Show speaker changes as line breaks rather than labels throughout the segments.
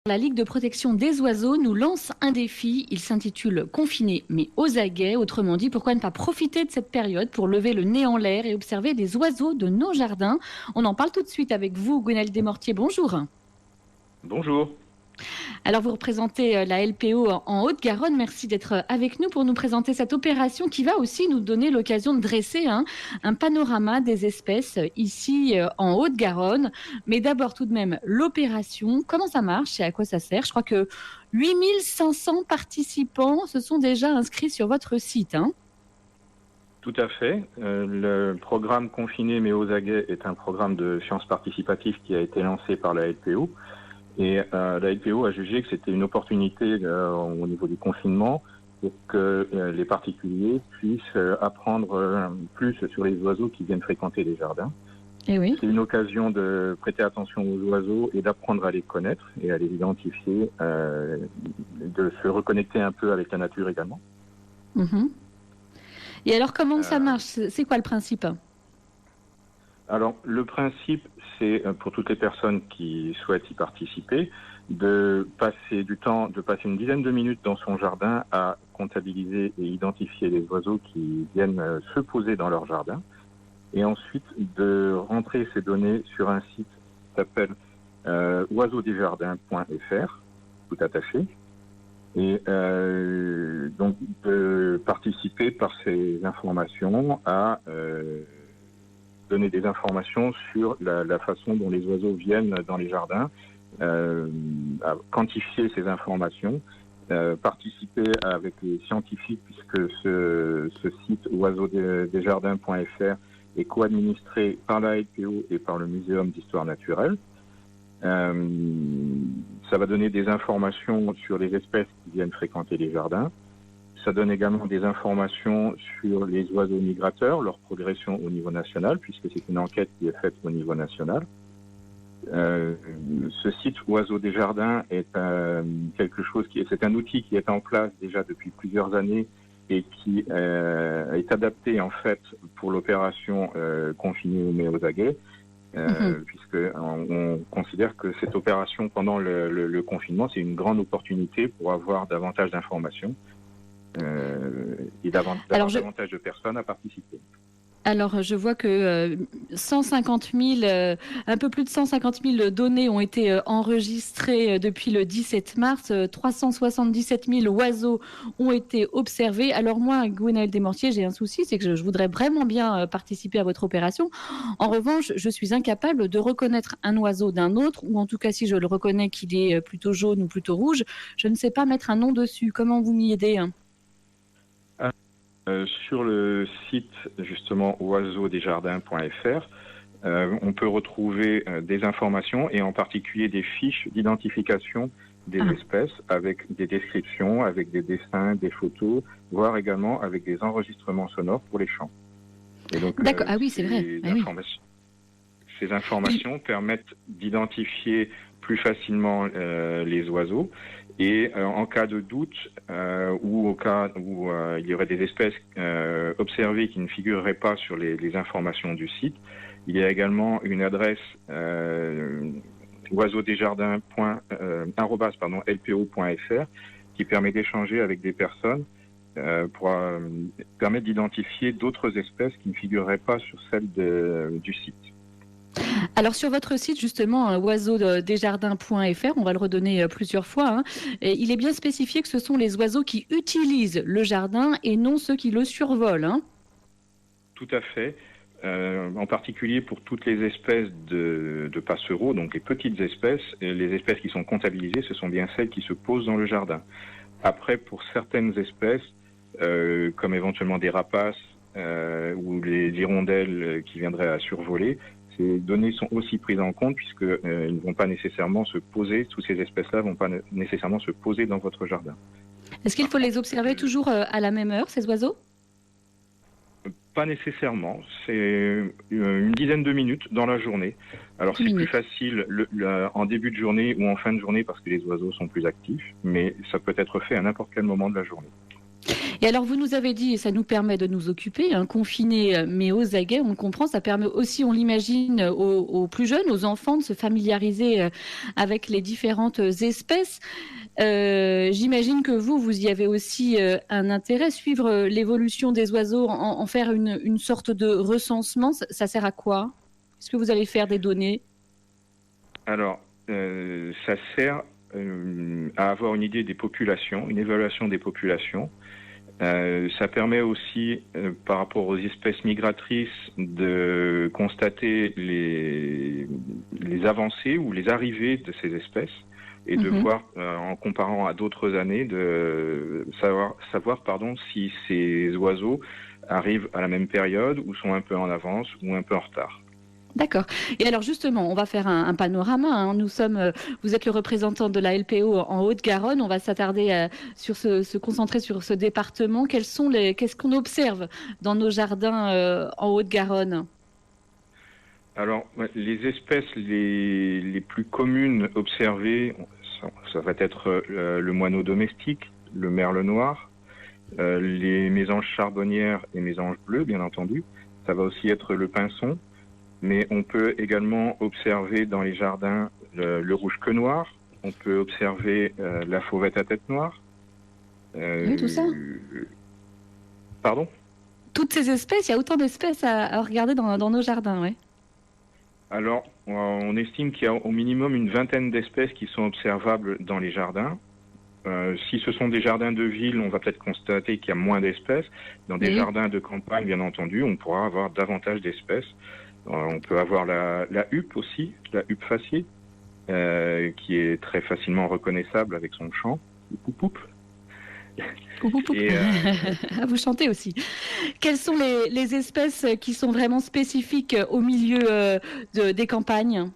La Ligue de protection des oiseaux nous lance un défi. Il s'intitule Confiné mais aux aguets. Autrement dit, pourquoi ne pas profiter de cette période pour lever le nez en l'air et observer des oiseaux de nos jardins? On en parle tout de suite avec vous, Gwenaël Desmortiers. Bonjour.
Bonjour.
Alors, vous représentez la LPO en Haute-Garonne. Merci d'être avec nous pour nous présenter cette opération qui va aussi nous donner l'occasion de dresser un panorama des espèces ici en Haute-Garonne. Mais d'abord, tout de même, l'opération, comment ça marche et à quoi ça sert? Je crois que 8500 participants se sont déjà inscrits sur votre site.
Tout à fait. Le programme Confiné mais aux aguets est un programme de sciences participatives qui a été lancé par la LPO. Et la LPO a jugé que c'était une opportunité au niveau du confinement pour que les particuliers puissent apprendre plus sur les oiseaux qui viennent fréquenter les jardins.
Et oui.
C'est une occasion de prêter attention aux oiseaux et d'apprendre à les connaître et à les identifier, de se reconnecter un peu avec la nature également.
Mmh. Et alors, comment ça marche? C'est quoi le principe?
Alors, le principe, c'est pour toutes les personnes qui souhaitent y participer, de passer du temps, de passer une dizaine de minutes dans son jardin à comptabiliser et identifier les oiseaux qui viennent se poser dans leur jardin. Et ensuite, de rentrer ces données sur un site qui s'appelle oiseaudesjardins.fr, tout attaché. Et donc, de participer par ces informations à donner des informations sur la façon dont les oiseaux viennent dans les jardins, à quantifier ces informations, participer avec les scientifiques, puisque ce site oiseaudesjardins.fr est co-administré par la LPO et par le Muséum d'histoire naturelle. Ça va donner des informations sur les espèces qui viennent fréquenter les jardins. Ça donne également des informations sur les oiseaux migrateurs, leur progression au niveau national, puisque c'est une enquête qui est faite au niveau national. Ce site Oiseaux des Jardins est c'est un outil qui est en place déjà depuis plusieurs années et qui est adapté en fait pour l'opération Confiné mais aux aguets, puisque on considère que cette opération pendant le confinement, c'est une grande opportunité pour avoir davantage d'informations. Et davantage de personnes à participer.
Alors, je vois que 150 000, un peu plus de 150 000 données ont été enregistrées depuis le 17 mars. 377 000 oiseaux ont été observés. Alors moi, Gwenaël Desmortiers, j'ai un souci, c'est que je voudrais vraiment bien participer à votre opération. En revanche, je suis incapable de reconnaître un oiseau d'un autre, ou en tout cas, si je le reconnais qu'il est plutôt jaune ou plutôt rouge, je ne sais pas mettre un nom dessus. Comment vous m'y aidez?
Sur le site justement oiseaudesjardins.fr, on peut retrouver des informations et en particulier des fiches d'identification des espèces avec des descriptions, avec des dessins, des photos, voire également avec des enregistrements sonores pour les chants. Et donc,
d'accord, ah oui, c'est vrai.
Ces informations permettent d'identifier plus facilement les oiseaux. Et en cas de doute ou au cas où il y aurait des espèces observées qui ne figureraient pas sur les informations du site, il y a également une adresse oiseaudesjardins.lpo.fr qui permet d'échanger avec des personnes pour permettre d'identifier d'autres espèces qui ne figureraient pas sur celle du site.
Alors sur votre site justement oiseaudesjardins.fr, on va le redonner plusieurs fois, et il est bien spécifié que ce sont les oiseaux qui utilisent le jardin et non ceux qui le survolent.
Tout à fait. En particulier pour toutes les espèces de passereaux, donc les petites espèces, les espèces qui sont comptabilisées, ce sont bien celles qui se posent dans le jardin. Après, pour certaines espèces, comme éventuellement des rapaces ou les hirondelles qui viendraient à survoler, ces données sont aussi prises en compte puisque ils ne vont pas nécessairement se poser, toutes ces espèces-là ne vont pas nécessairement se poser dans votre jardin.
Est-ce qu'il faut les observer toujours à la même heure, ces oiseaux?
Pas nécessairement, c'est une dizaine de minutes dans la journée. Alors c'est plus facile en début de journée ou en fin de journée parce que les oiseaux sont plus actifs, mais ça peut être fait à n'importe quel moment de la journée.
Et alors, vous nous avez dit, et ça nous permet de nous occuper, hein, confinés mais aux aguets, on le comprend, ça permet aussi, on l'imagine, aux plus jeunes, aux enfants, de se familiariser avec les différentes espèces. J'imagine que vous y avez aussi un intérêt, suivre l'évolution des oiseaux, en faire une sorte de recensement. Ça sert à quoi? Est-ce que vous allez faire des données?
Alors, ça sert à avoir une idée des populations, une évaluation des populations. Ça permet aussi, par rapport aux espèces migratrices, de constater les avancées ou les arrivées de ces espèces et de voir, en comparant à d'autres années, de savoir si ces oiseaux arrivent à la même période ou sont un peu en avance ou un peu en retard.
D'accord. Et alors justement, on va faire un panorama, hein. Vous êtes le représentant de la LPO en Haute-Garonne. On va s'attarder se concentrer sur ce département. Qu'est-ce qu'on observe dans nos jardins en Haute-Garonne?
Alors, les espèces les plus communes observées, ça va être le moineau domestique, le merle noir, les mésanges charbonnières et mésanges bleus, bien entendu. Ça va aussi être le pinson. Mais on peut également observer dans les jardins le rouge-queue noir. On peut observer la fauvette à tête noire.
Oui, tout ça.
Pardon?
Toutes ces espèces, il y a autant d'espèces à regarder dans nos jardins, oui.
Alors, on estime qu'il y a au minimum une vingtaine d'espèces qui sont observables dans les jardins. Si ce sont des jardins de ville, on va peut-être constater qu'il y a moins d'espèces. Dans des jardins de campagne, bien entendu, on pourra avoir davantage d'espèces. On peut avoir la huppe aussi, la huppe faciée, qui est très facilement reconnaissable avec son chant, le poup-poup.
Et vous chantez aussi. Quelles sont les espèces qui sont vraiment spécifiques au milieu des campagnes?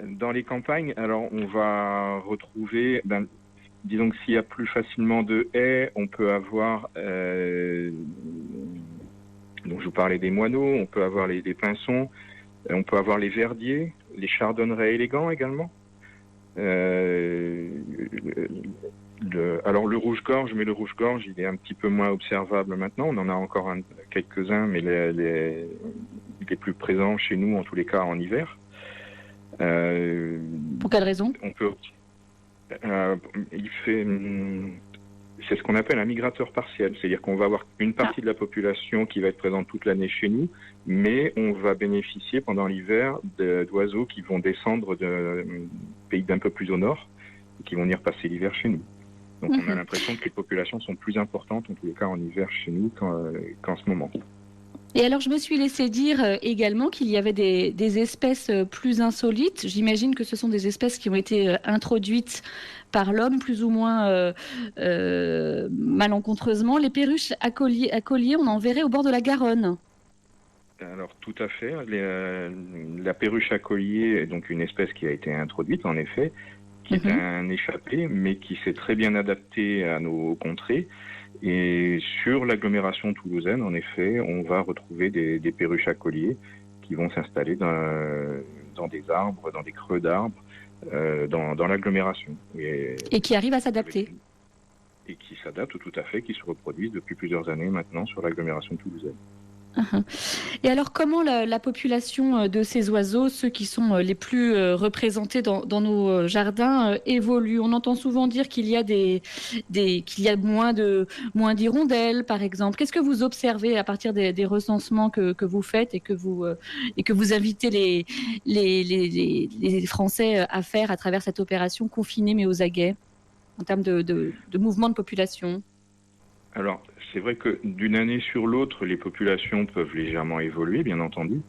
Dans les campagnes, alors on va retrouver, disons que s'il y a plus facilement de haies, on peut avoir... Donc je vous parlais des moineaux, on peut avoir les pinsons, on peut avoir les verdiers, les chardonnerets élégants également. Alors le rouge-gorge, mais le rouge-gorge, il est un petit peu moins observable maintenant. On en a encore quelques-uns, mais les plus présents chez nous, en tous les cas en hiver.
Pour quelle raison?
C'est ce qu'on appelle un migrateur partiel, c'est-à-dire qu'on va avoir une partie de la population qui va être présente toute l'année chez nous, mais on va bénéficier pendant l'hiver d'oiseaux qui vont descendre de pays d'un peu plus au nord et qui vont venir passer l'hiver chez nous. Donc on a l'impression que les populations sont plus importantes, en tous les cas en hiver chez nous, qu'en ce moment.
Et alors, je me suis laissé dire également qu'il y avait des espèces plus insolites. J'imagine que ce sont des espèces qui ont été introduites par l'homme, plus ou moins malencontreusement. Les perruches à collier, on en verrait au bord de la Garonne.
Alors, tout à fait. La perruche à collier est donc une espèce qui a été introduite, en effet, qui est un échappé, mais qui s'est très bien adapté à nos contrées. Et sur l'agglomération toulousaine, en effet, on va retrouver des perruches à collier qui vont s'installer dans des arbres, dans des creux d'arbres, dans l'agglomération.
Et qui arrivent à s'adapter.
Et qui s'adaptent tout à fait, qui se reproduisent depuis plusieurs années maintenant sur l'agglomération toulousaine.
Et alors, comment la population de ces oiseaux, ceux qui sont les plus représentés dans nos jardins, évolue? On entend souvent dire qu'il y a moins d'hirondelles, par exemple. Qu'est-ce que vous observez à partir des recensements que vous faites et que vous invitez les Français à faire à travers cette opération confinée mais aux aguets, en termes de mouvement de population?
Alors, c'est vrai que d'une année sur l'autre, les populations peuvent légèrement évoluer, bien entendu.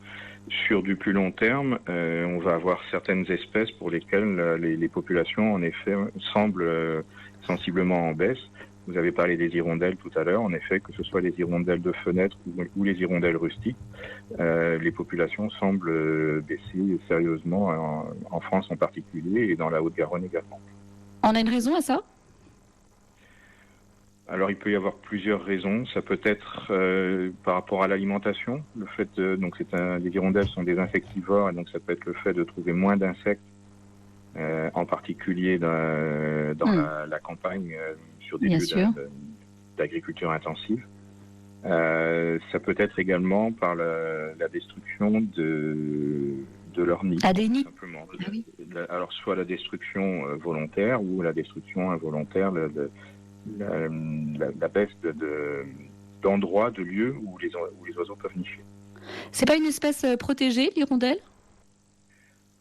Sur du plus long terme, on va avoir certaines espèces pour lesquelles les populations, en effet, semblent sensiblement en baisse. Vous avez parlé des hirondelles tout à l'heure. En effet, que ce soit les hirondelles de fenêtre ou les hirondelles rustiques, les populations semblent baisser sérieusement, en France en particulier et dans la Haute-Garonne également.
On a une raison à ça ?
Alors, il peut y avoir plusieurs raisons. Ça peut être par rapport à l'alimentation. Le fait les hirondelles sont des insectivores, et donc ça peut être le fait de trouver moins d'insectes, en particulier dans la campagne, sur des lieux d'agriculture intensive. Ça peut être également par la destruction de leur nid.
À des nids.
Simplement.
Ah oui.
Alors, soit la destruction volontaire ou la destruction involontaire, la baisse d'endroits, de lieux où les oiseaux peuvent nicher.
C'est pas une espèce protégée, l'hirondelle?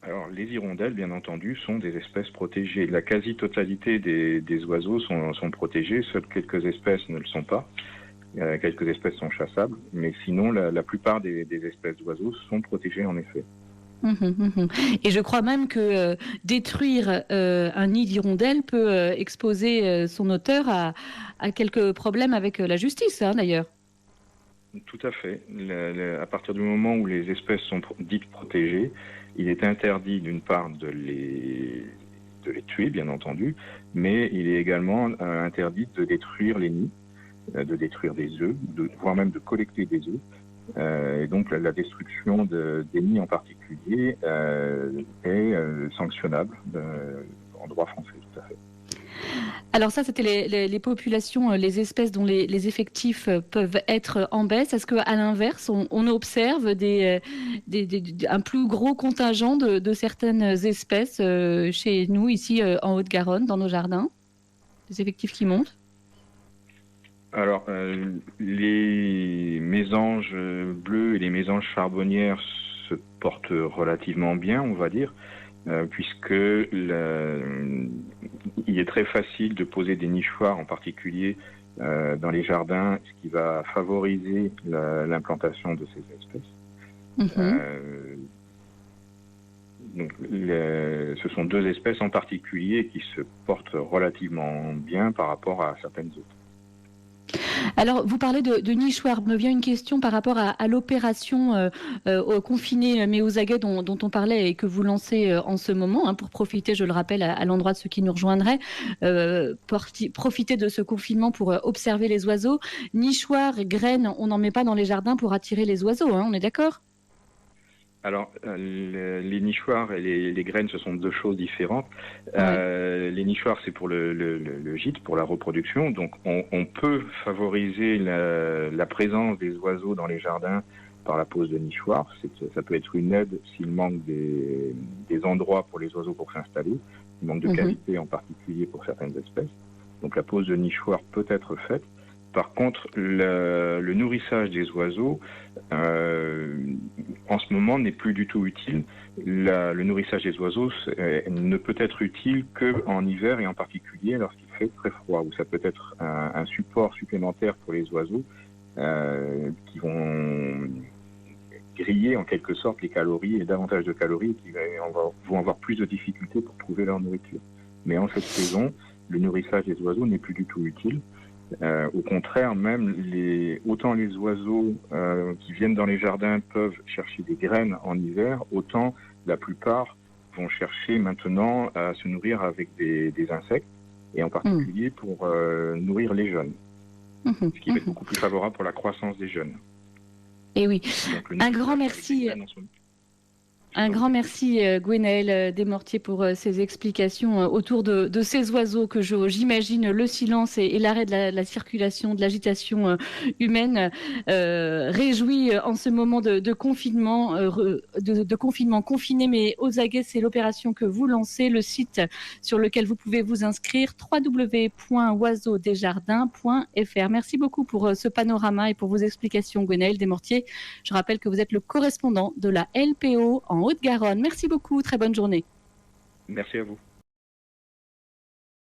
Alors, les hirondelles, bien entendu, sont des espèces protégées. La quasi-totalité des oiseaux sont protégés, seules quelques espèces ne le sont pas. Quelques espèces sont chassables, mais sinon, la plupart des espèces d'oiseaux sont protégées, en effet.
Et je crois même que détruire un nid d'hirondelle peut exposer son auteur à quelques problèmes avec la justice, hein, d'ailleurs.
Tout à fait. À partir du moment où les espèces sont dites protégées, il est interdit d'une part de les tuer, bien entendu, mais il est également interdit de détruire les nids, de détruire des œufs, voire même de collecter des œufs. Et donc la destruction des nids en particulier est sanctionnable en droit français, tout à fait.
Alors ça, c'était les populations, les espèces dont les effectifs peuvent être en baisse. Est-ce qu'à l'inverse, on observe un plus gros contingent de certaines espèces chez nous, ici en Haute-Garonne, dans nos jardins? Des effectifs qui montent?
Alors, les mésanges bleus et les mésanges charbonnières se portent relativement bien, on va dire, puisque il est très facile de poser des nichoirs, en particulier dans les jardins, ce qui va favoriser l'implantation de ces espèces. Donc, ce sont deux espèces en particulier qui se portent relativement bien par rapport à certaines autres.
Alors, vous parlez de nichoirs. Me vient une question par rapport à l'opération confinée mais aux aguets dont on parlait et que vous lancez en ce moment, hein, pour profiter, je le rappelle, à l'endroit de ceux qui nous rejoindraient, profiter de ce confinement pour observer les oiseaux. Nichoirs, graines, on n'en met pas dans les jardins pour attirer les oiseaux, hein, on est d'accord?
Alors, les nichoirs et les graines, ce sont deux choses différentes.
Ouais.
Les nichoirs, c'est pour le gîte, pour la reproduction. Donc, on peut favoriser la présence des oiseaux dans les jardins par la pose de nichoirs. Ça peut être une aide s'il manque des endroits pour les oiseaux pour s'installer. Il manque de cavité en particulier pour certaines espèces. Donc, la pose de nichoirs peut être faite. Par contre, le nourrissage des oiseaux, en ce moment, n'est plus du tout utile. Le nourrissage des oiseaux ne peut être utile qu'en hiver et en particulier lorsqu'il fait très froid, où ça peut être un support supplémentaire pour les oiseaux qui vont griller en quelque sorte les calories et davantage de calories qui vont avoir plus de difficultés pour trouver leur nourriture. Mais en cette saison, le nourrissage des oiseaux n'est plus du tout utile. Au contraire, même autant les oiseaux qui viennent dans les jardins peuvent chercher des graines en hiver, autant la plupart vont chercher maintenant à se nourrir avec des insectes, et en particulier pour nourrir les jeunes, ce qui va être beaucoup plus favorable pour la croissance des jeunes.
Et oui, un grand merci. Un grand merci Gwenaëlle Desmortiers pour ces explications autour de ces oiseaux que j'imagine le silence et l'arrêt de la circulation, de l'agitation humaine réjouit en ce moment de confinement, de confinement confiné mais aux aguets. C'est l'opération que vous lancez, le site sur lequel vous pouvez vous inscrire, www.oiseaudesjardins.fr. Merci beaucoup pour ce panorama et pour vos explications, Gwenaëlle Desmortiers. Je rappelle que vous êtes le correspondant de la LPO en Haute-Garonne. Merci beaucoup, très bonne journée.
Merci à vous.